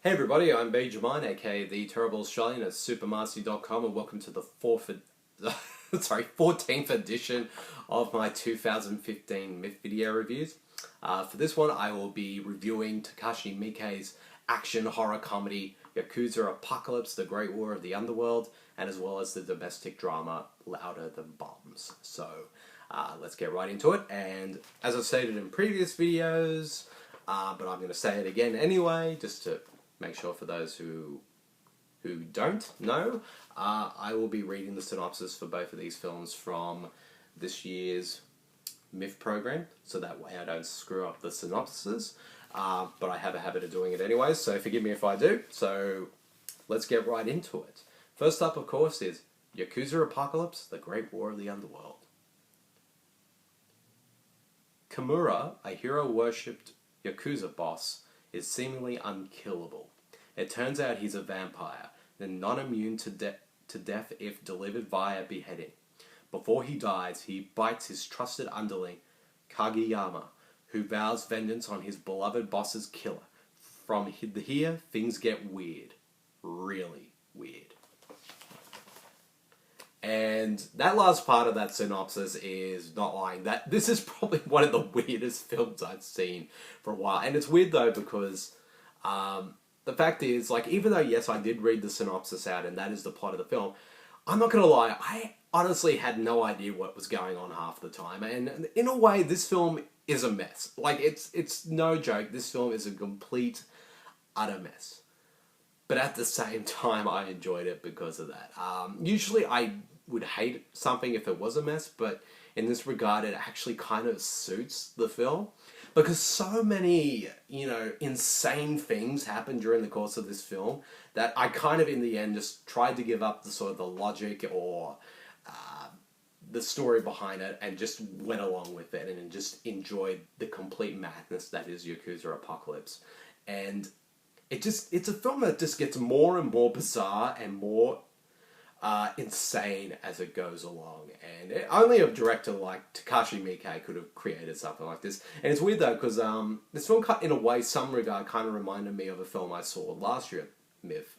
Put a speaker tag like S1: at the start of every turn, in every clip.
S1: Hey everybody, I'm Bede, aka the Terrible Australian at supermarsy.com, and welcome to the 14th edition of my 2015 MIFF video reviews. For this one, I will be reviewing Takashi Miike's action horror comedy YAKUZA Apocalypse, The Great War of the Underworld, and as well as the domestic drama Louder Than Bombs. So, let's get right into it, and as I stated in previous videos, but I'm going to say it again anyway, just to make sure for those who don't know, I will be reading the synopsis for both of these films from this year's MIFF program, so that way I don't screw up the synopses, but I have a habit of doing it anyway, so forgive me if I do. So let's get right into it. First up, of course, is YAKUZA Apocalypse, The Great War of the Underworld. Kimura, a hero-worshipped YAKUZA boss, is seemingly unkillable. It turns out he's a vampire, then not immune to death if delivered via beheading. Before he dies, he bites his trusted underling, Kageyama, who vows vengeance on his beloved boss's killer. From here, things get weird. Really weird. And that last part of that synopsis is not lying. This is probably one of the weirdest films I've seen for a while. And it's weird though because the fact is, like, even though yes, I did read the synopsis out and that is the plot of the film, I'm not gonna lie, I honestly had no idea what was going on half the time. And in a way, this film is a mess. Like, it's no joke. This film is a complete, utter mess. But at the same time, I enjoyed it because of that. Usually I would hate something if it was a mess, but in this regard, it actually kind of suits the film. Because so many, insane things happen during the course of this film that I kind of, in the end, just tried to give up the sort of the logic or the story behind it and just went along with it and just enjoyed the complete madness that is YAKUZA Apocalypse. And it's a film that just gets more and more bizarre and more insane as it goes along. And only a director like Takashi Miike could have created something like this. And it's weird though, because this film, in a way, some regard, kind of reminded me of a film I saw last year at MIFF,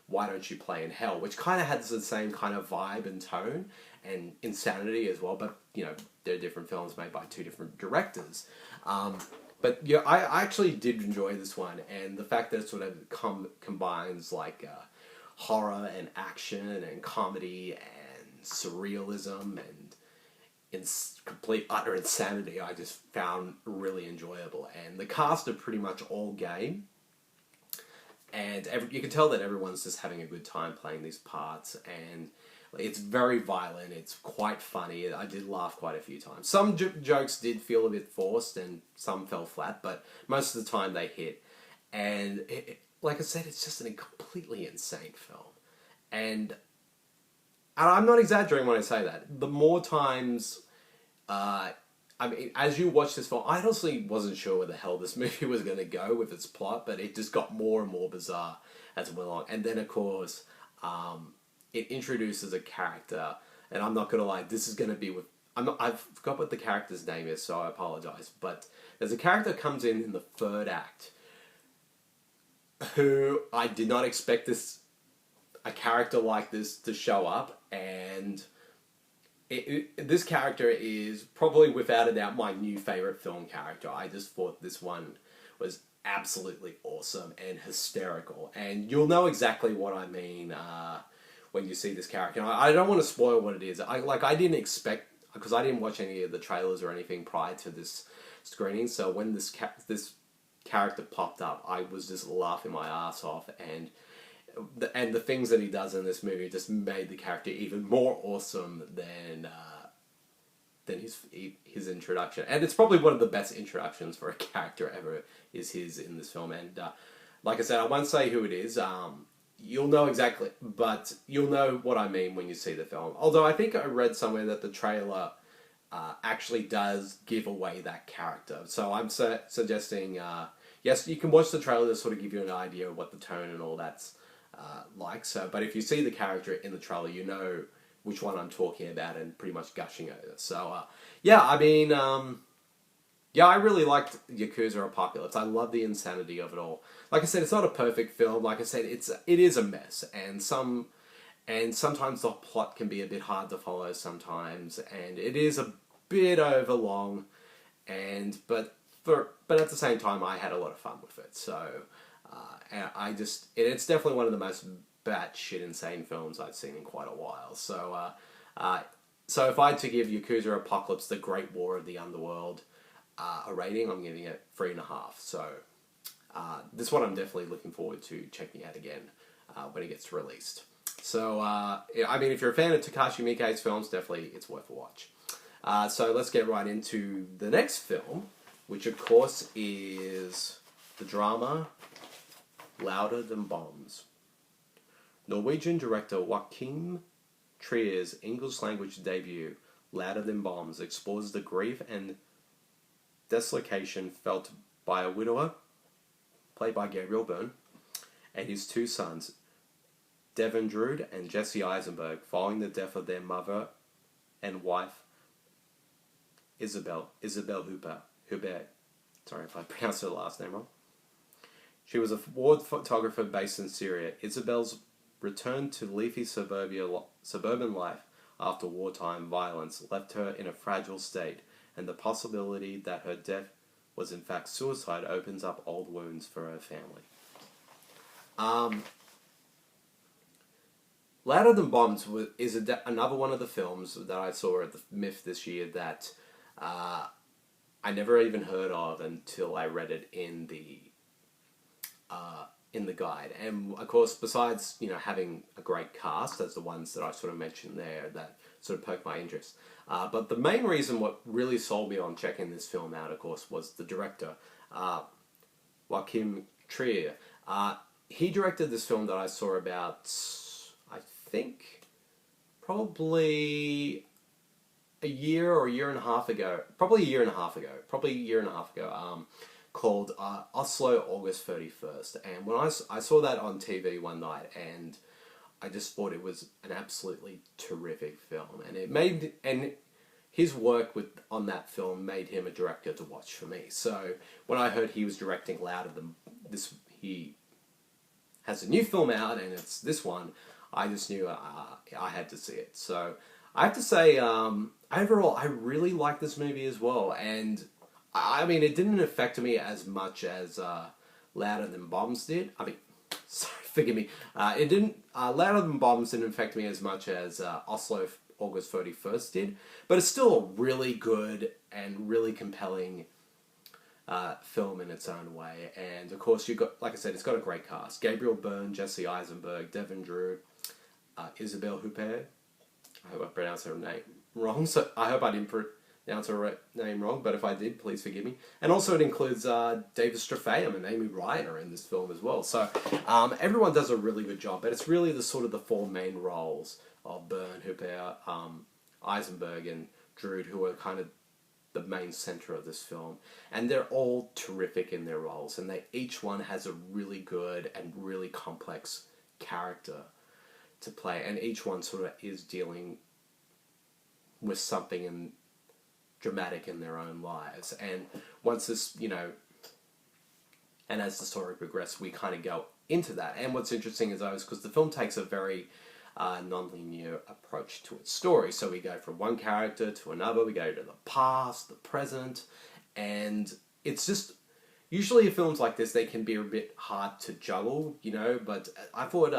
S1: Why Don't You Play in Hell, which kind of has the same kind of vibe and tone and insanity as well, but, they're different films made by two different directors. But yeah, I actually did enjoy this one, and the fact that it sort of combines like horror and action and comedy and surrealism and complete utter insanity, I just found really enjoyable. And the cast are pretty much all gay, and you can tell that everyone's just having a good time playing these parts, and it's very violent, it's quite funny. I did laugh quite a few times. Some jokes did feel a bit forced and some fell flat, but most of the time they hit. And like I said, it's just a completely insane film. And I'm not exaggerating when I say that. The more times, as you watch this film, I honestly wasn't sure where the hell this movie was going to go with its plot, but it just got more and more bizarre as it went along. And then, of course, it introduces a character, and I'm not going to lie, this is going to be with... I forgot what the character's name is, so I apologize. But there's a character that comes in the third act who I did not expect a character like this to show up, and this character is probably without a doubt my new favorite film character. I just thought this one was absolutely awesome and hysterical, and you'll know exactly what I mean when you see this character. And I don't want to spoil what it is. I didn't expect, because I didn't watch any of the trailers or anything prior to this screening, so when this character popped up, I was just laughing my ass off, and the things that he does in this movie just made the character even more awesome than his introduction. And it's probably one of the best introductions for a character ever is his in this film. And like I said, I won't say who it is. You'll know exactly, but you'll know what I mean when you see the film. Although I think I read somewhere that the trailer actually does give away that character. So I'm suggesting, yes, you can watch the trailer to sort of give you an idea of what the tone and all that's like. So, but if you see the character in the trailer, you know which one I'm talking about and pretty much gushing over. So, yeah, I mean, Yeah, I really liked Yakuza Apocalypse. I love the insanity of it all. Like I said, it's not a perfect film. Like I said, it is a mess, and sometimes the plot can be a bit hard to follow sometimes, and it is a bit overlong, but at the same time, I had a lot of fun with it. So, and it's definitely one of the most batshit insane films I've seen in quite a while. So if I had to give Yakuza Apocalypse: The Great War of the Underworld a rating, I'm giving it 3.5. So this one I'm definitely looking forward to checking out again when it gets released. So I mean, if you're a fan of Takashi Miike's films, definitely it's worth a watch. So let's get right into the next film, which of course is the drama Louder Than Bombs. Norwegian director Joachim Trier's English language debut, Louder Than Bombs, explores the grief and dislocation felt by a widower, played by Gabriel Byrne, and his two sons, Devon Drood and Jesse Eisenberg, following the death of their mother and wife, Isabel Hubert. Sorry if I pronounced her last name wrong. She was a war photographer based in Syria. Isabel's return to leafy suburban life after wartime violence left her in a fragile state, and the possibility that her death was in fact suicide opens up old wounds for her family. Louder Than Bombs is another one of the films that I saw at the MIFF this year that I never even heard of until I read it in the guide. And of course, besides having a great cast, as the ones that I sort of mentioned there that sort of perked my interest, but the main reason what really sold me on checking this film out, of course, was the director, Joachim Trier. He directed this film that I saw about, I think, probably a year or a year and a half ago, called Oslo, August 31st. And when I saw that on TV one night, and I just thought it was an absolutely terrific film. And his work on that film made him a director to watch for me. So when I heard he was directing Louder Than this, he has a new film out, and it's this one, I just knew I had to see it. So I have to say, overall, I really like this movie as well. And I mean, it didn't affect me as much as Louder Than Bombs did. I mean, sorry, forgive me. It didn't. Louder Than Bombs didn't affect me as much as Oslo, August 31st did. But it's still a really good and really compelling film in its own way. And of course, like I said, it's got a great cast: Gabriel Byrne, Jesse Eisenberg, Devon Drood, Isabel Huppert. I hope I pronounced her name wrong. So I hope I didn't pronounce her name wrong. But if I did, please forgive me. And also, it includes David Strathairn and Amy Ryan are in this film as well. So everyone does a really good job. But it's really the four main roles of Byrne, Huppert, Eisenberg, and Drood, who are kind of the main center of this film. And they're all terrific in their roles. And each one has a really good and really complex character to play, and each one sort of is dealing with something dramatic in their own lives. And once this, and as the story progresses, we kind of go into that. And what's interesting is because the film takes a very non-linear approach to its story. So we go from one character to another, we go to the past, the present, and it's just, usually in films like this, they can be a bit hard to juggle, but I thought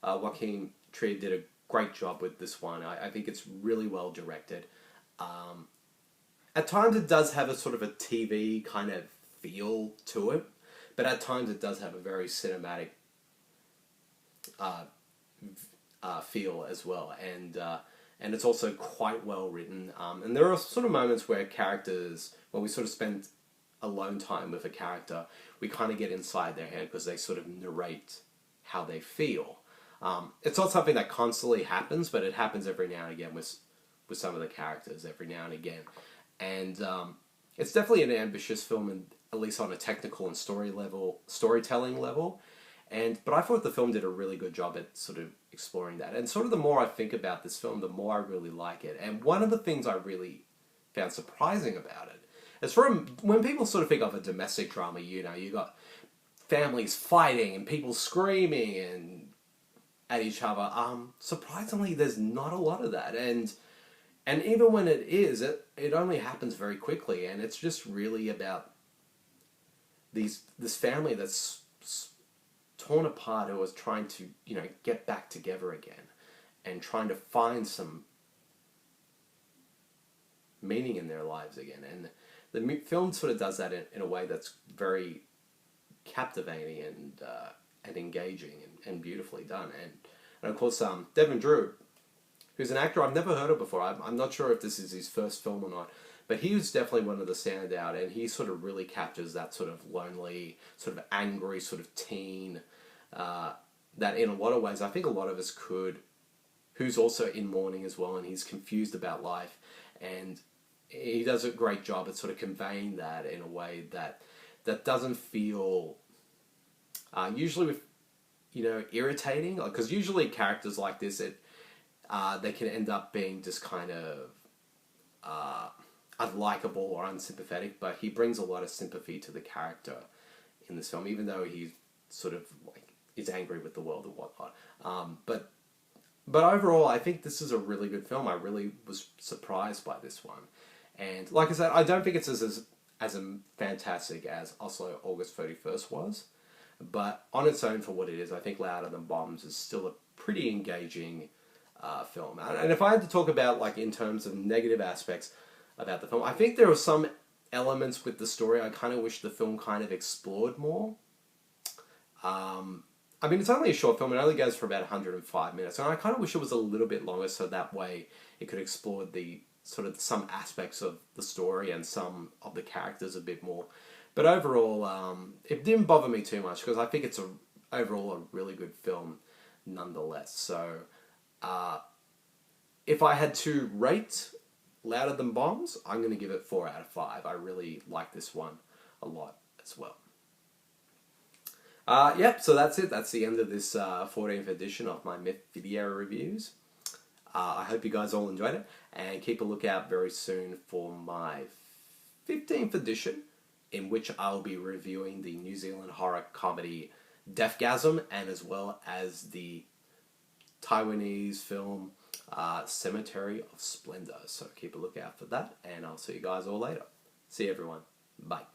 S1: Joachim Trier did a great job with this one. I think it's really well directed. At times it does have a sort of a TV kind of feel to it, but at times it does have a very cinematic feel as well. And it's also quite well written. And there are sort of moments where when we sort of spend alone time with a character, we kind of get inside their head because they sort of narrate how they feel. It's not something that constantly happens, but it happens every now and again with some of the characters every now and again. And it's definitely an ambitious film, at least on a technical and storytelling level. But I thought the film did a really good job at sort of exploring that. And sort of the more I think about this film, the more I really like it. And one of the things I really found surprising about it It's from when people sort of think of a domestic drama, you know, you got families fighting and people screaming and at each other. Surprisingly, there's not a lot of that, and even when it is, it only happens very quickly, and it's just really about this family that's torn apart who is trying to, you know, get back together again and trying to find some meaning in their lives again. And the film sort of does that in a way that's very captivating and engaging and beautifully done. And of course, Devin Drew, who's an actor I've never heard of before. I'm not sure if this is his first film or not, but he was definitely one of the standout, and he sort of really captures that sort of lonely, sort of angry, sort of teen, that in a lot of ways I think a lot of us could, who's also in mourning as well, and he's confused about life, and he does a great job at sort of conveying that in a way that doesn't feel usually with, you know, irritating, because usually characters like this, they can end up being just kind of unlikable or unsympathetic, but he brings a lot of sympathy to the character in this film, even though he's sort of like is angry with the world and whatnot. But overall, I think this is a really good film. I really was surprised by this one. And like I said, I don't think it's as fantastic as Oslo August 31st was. But on its own for what it is, I think Louder Than Bombs is still a pretty engaging film. And if I had to talk about, like, in terms of negative aspects about the film, I think there are some elements with the story I kind of wish the film kind of explored more. I mean, it's only a short film. It only goes for about 105 minutes. And I kind of wish it was a little bit longer so that way it could explore the sort of some aspects of the story and some of the characters a bit more. But overall, it didn't bother me too much because I think it's overall a really good film nonetheless. So, if I had to rate Louder Than Bombs, I'm going to give it 4 out of 5. I really like this one a lot as well. Yep, so that's it. That's the end of this 14th edition of my MIFF video reviews. I hope you guys all enjoyed it, and keep a lookout very soon for my 15th edition, in which I'll be reviewing the New Zealand horror comedy Deathgasm, and as well as the Taiwanese film Cemetery of Splendor. So keep a lookout for that, and I'll see you guys all later. See you, everyone. Bye.